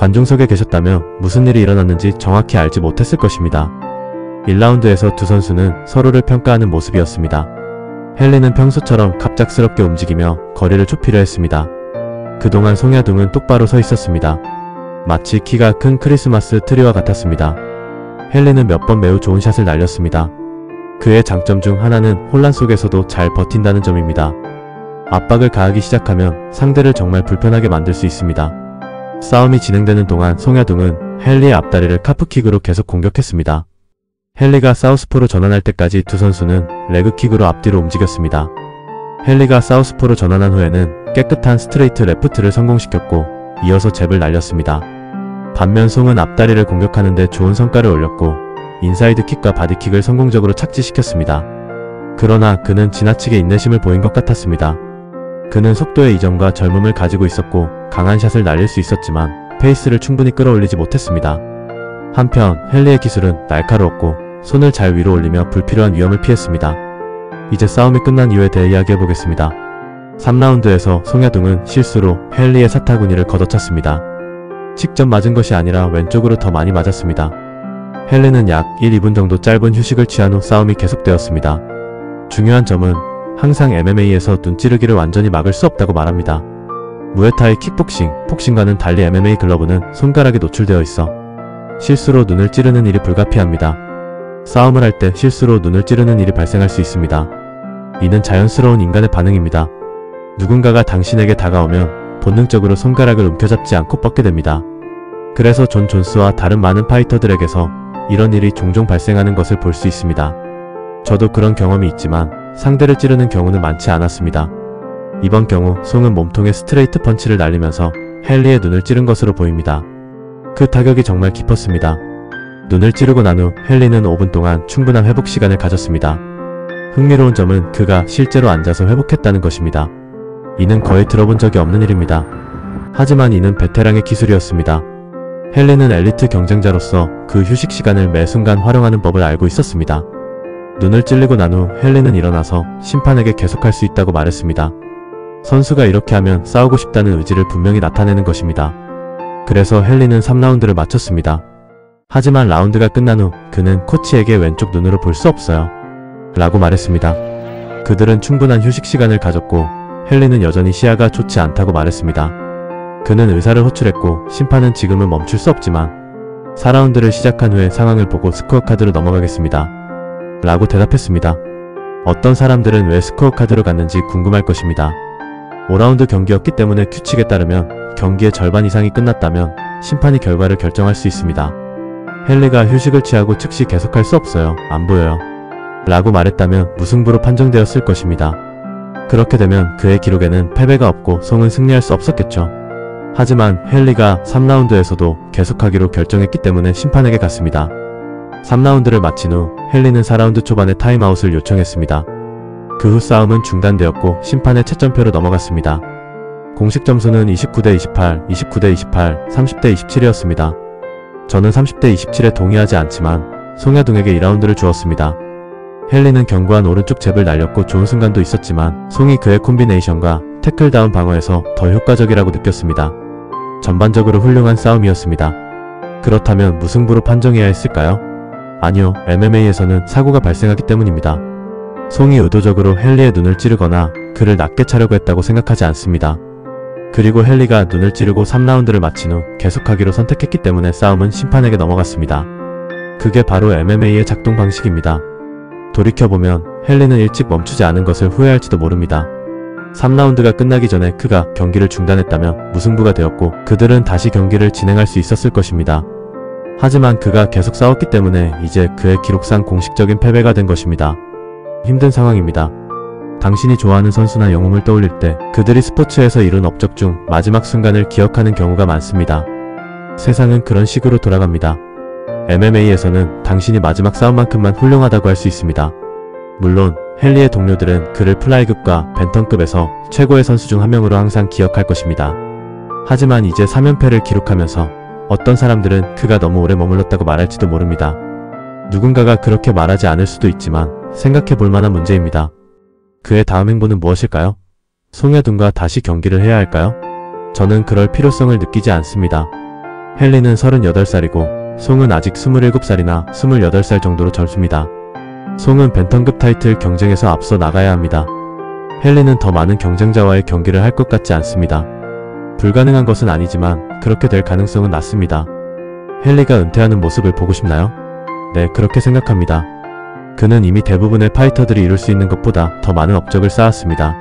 관중석에 계셨다면 무슨 일이 일어났는지 정확히 알지 못했을 것입니다. 1라운드에서 두 선수는 서로를 평가하는 모습이었습니다. 헨리는 평소처럼 갑작스럽게 움직이며 거리를 좁히려 했습니다. 그동안 송야둥은 똑바로 서 있었습니다. 마치 키가 큰 크리스마스 트리와 같았습니다. 헨리는 몇 번 매우 좋은 샷을 날렸습니다. 그의 장점 중 하나는 혼란 속에서도 잘 버틴다는 점입니다. 압박을 가하기 시작하면 상대를 정말 불편하게 만들 수 있습니다. 싸움이 진행되는 동안 송야둥은 헨리의 앞다리를 카프킥으로 계속 공격했습니다. 헨리가 사우스포로 전환할 때까지 두 선수는 레그킥으로 앞뒤로 움직였습니다. 헨리가 사우스포로 전환한 후에는 깨끗한 스트레이트 레프트를 성공시켰고 이어서 잽을 날렸습니다. 반면 송은 앞다리를 공격하는데 좋은 성과를 올렸고 인사이드 킥과 바디킥을 성공적으로 착지시켰습니다. 그러나 그는 지나치게 인내심을 보인 것 같았습니다. 그는 속도의 이점과 젊음을 가지고 있었고 강한 샷을 날릴 수 있었지만 페이스를 충분히 끌어올리지 못했습니다. 한편 헨리의 기술은 날카로웠고 손을 잘 위로 올리며 불필요한 위험을 피했습니다. 이제 싸움이 끝난 이유에 대해 이야기해보겠습니다. 3라운드에서 송야둥은 실수로 헨리의 사타구니를 걷어찼습니다. 직접 맞은 것이 아니라 왼쪽으로 더 많이 맞았습니다. 헨리는 약 1-2분 정도 짧은 휴식을 취한 후 싸움이 계속되었습니다. 중요한 점은 항상 MMA에서 눈 찌르기를 완전히 막을 수 없다고 말합니다. 무에타이, 킥복싱, 복싱과는 달리 MMA 글러브는 손가락이 노출되어 있어 실수로 눈을 찌르는 일이 불가피합니다. 싸움을 할 때 실수로 눈을 찌르는 일이 발생할 수 있습니다. 이는 자연스러운 인간의 반응입니다. 누군가가 당신에게 다가오면 본능적으로 손가락을 움켜잡지 않고 뻗게 됩니다. 그래서 존 존스와 다른 많은 파이터들에게서 이런 일이 종종 발생하는 것을 볼 수 있습니다. 저도 그런 경험이 있지만 상대를 찌르는 경우는 많지 않았습니다. 이번 경우 송은 몸통에 스트레이트 펀치를 날리면서 헨리의 눈을 찌른 것으로 보입니다. 그 타격이 정말 깊었습니다. 눈을 찌르고 난 후 헨리는 5분 동안 충분한 회복 시간을 가졌습니다. 흥미로운 점은 그가 실제로 앉아서 회복했다는 것입니다. 이는 거의 들어본 적이 없는 일입니다. 하지만 이는 베테랑의 기술이었습니다. 헨리는 엘리트 경쟁자로서 그 휴식 시간을 매 순간 활용하는 법을 알고 있었습니다. 눈을 찔리고 난 후 헨리는 일어나서 심판에게 계속할 수 있다고 말했습니다. 선수가 이렇게 하면 싸우고 싶다는 의지를 분명히 나타내는 것입니다. 그래서 헨리는 3라운드를 마쳤습니다. 하지만 라운드가 끝난 후 그는 코치에게 왼쪽 눈으로 볼 수 없어요 라고 말했습니다. 그들은 충분한 휴식 시간을 가졌고 헨리는 여전히 시야가 좋지 않다고 말했습니다. 그는 의사를 호출했고 심판은 지금은 멈출 수 없지만 4라운드를 시작한 후에 상황을 보고 스코어 카드로 넘어가겠습니다 라고 대답했습니다. 어떤 사람들은 왜 스코어 카드로 갔는지 궁금할 것입니다. 5라운드 경기였기 때문에 규칙에 따르면 경기의 절반 이상이 끝났다면 심판이 결과를 결정할 수 있습니다. 헨리가 휴식을 취하고 즉시 계속할 수 없어요. 안 보여요. 라고 말했다면 무승부로 판정되었을 것입니다. 그렇게 되면 그의 기록에는 패배가 없고 송은 승리할 수 없었겠죠. 하지만 헨리가 3라운드에서도 계속하기로 결정했기 때문에 심판에게 갔습니다. 3라운드를 마친 후 헨리는 4라운드 초반에 타임아웃을 요청했습니다. 그 후 싸움은 중단되었고 심판의 채점표로 넘어갔습니다. 공식 점수는 29대28, 29대28, 30대27이었습니다. 저는 30대27에 동의하지 않지만 송야둥에게 2라운드를 주었습니다. 헨리는 견고한 오른쪽 잽을 날렸고 좋은 순간도 있었지만 송이 그의 콤비네이션과 태클다운 방어에서 더 효과적이라고 느꼈습니다. 전반적으로 훌륭한 싸움이었습니다. 그렇다면 무승부로 판정해야 했을까요? 아니요, MMA에서는 사고가 발생하기 때문입니다. 송이 의도적으로 헨리의 눈을 찌르거나 그를 낮게 차려고 했다고 생각하지 않습니다. 그리고 헨리가 눈을 찌르고 3라운드를 마친 후 계속하기로 선택했기 때문에 싸움은 심판에게 넘어갔습니다. 그게 바로 MMA의 작동 방식입니다. 돌이켜보면 헨리는 일찍 멈추지 않은 것을 후회할지도 모릅니다. 3라운드가 끝나기 전에 그가 경기를 중단했다면 무승부가 되었고 그들은 다시 경기를 진행할 수 있었을 것입니다. 하지만 그가 계속 싸웠기 때문에 이제 그의 기록상 공식적인 패배가 된 것입니다. 힘든 상황입니다. 당신이 좋아하는 선수나 영웅을 떠올릴 때 그들이 스포츠에서 이룬 업적 중 마지막 순간을 기억하는 경우가 많습니다. 세상은 그런 식으로 돌아갑니다. MMA에서는 당신이 마지막 싸움만큼만 훌륭하다고 할 수 있습니다. 물론 헨리의 동료들은 그를 플라이급과 벤턴급에서 최고의 선수 중 한 명으로 항상 기억할 것입니다. 하지만 이제 3연패를 기록하면서 어떤 사람들은 그가 너무 오래 머물렀다고 말할지도 모릅니다. 누군가가 그렇게 말하지 않을 수도 있지만 생각해 볼 만한 문제입니다. 그의 다음 행보는 무엇일까요? 송야둥과 다시 경기를 해야 할까요? 저는 그럴 필요성을 느끼지 않습니다. 헨리는 38살이고 송은 아직 27살이나 28살 정도로 젊습니다. 송은 벤턴급 타이틀 경쟁에서 앞서 나가야 합니다. 헨리는 더 많은 경쟁자와의 경기를 할 것 같지 않습니다. 불가능한 것은 아니지만 그렇게 될 가능성은 낮습니다. 헨리가 은퇴하는 모습을 보고 싶나요? 네, 그렇게 생각합니다. 그는 이미 대부분의 파이터들이 이룰 수 있는 것보다 더 많은 업적을 쌓았습니다.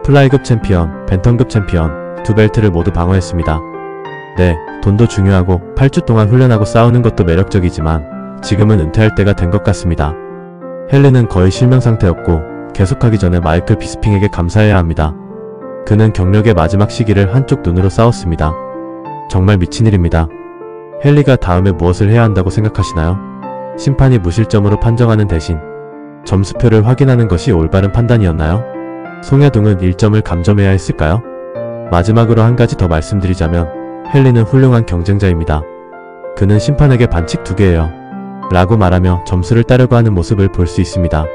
플라이급 챔피언, 벤턴급 챔피언, 두 벨트를 모두 방어했습니다. 네, 돈도 중요하고 8주 동안 훈련하고 싸우는 것도 매력적이지만 지금은 은퇴할 때가 된 것 같습니다. 헨리는 거의 실명 상태였고 계속하기 전에 마이클 비스핑에게 감사해야 합니다. 그는 경력의 마지막 시기를 한쪽 눈으로 싸웠습니다. 정말 미친 일입니다. 헨리가 다음에 무엇을 해야 한다고 생각하시나요? 심판이 무실점으로 판정하는 대신 점수표를 확인하는 것이 올바른 판단이었나요? 송야동은 1점을 감점해야 했을까요? 마지막으로 한 가지 더 말씀드리자면 헨리는 훌륭한 경쟁자입니다. 그는 심판에게 반칙 2개예요. 라고 말하며 점수를 따려고 하는 모습을 볼 수 있습니다.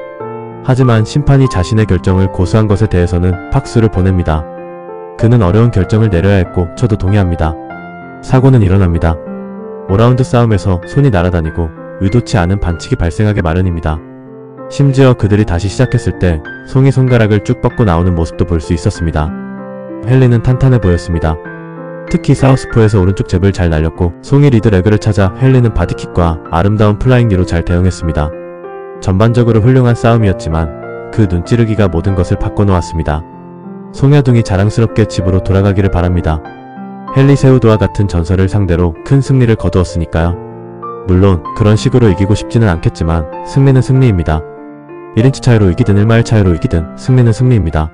하지만 심판이 자신의 결정을 고수한 것에 대해서는 박수를 보냅니다. 그는 어려운 결정을 내려야 했고 저도 동의합니다. 사고는 일어납니다. 5라운드 싸움에서 손이 날아다니고 의도치 않은 반칙이 발생하게 마련입니다. 심지어 그들이 다시 시작했을 때 송이 손가락을 쭉 뻗고 나오는 모습도 볼 수 있었습니다. 헨리는 탄탄해 보였습니다. 특히 사우스포에서 오른쪽 잽을 잘 날렸고 송이 리드레그를 찾아 헨리는 바디킥과 아름다운 플라잉니로 잘 대응했습니다. 전반적으로 훌륭한 싸움이었지만 그 눈찌르기가 모든 것을 바꿔놓았습니다. 송야둥이 자랑스럽게 집으로 돌아가기를 바랍니다. 헨리 세우드와 같은 전설을 상대로 큰 승리를 거두었으니까요. 물론 그런 식으로 이기고 싶지는 않겠지만 승리는 승리입니다. 1인치 차이로 이기든 1마일 차이로 이기든 승리는 승리입니다.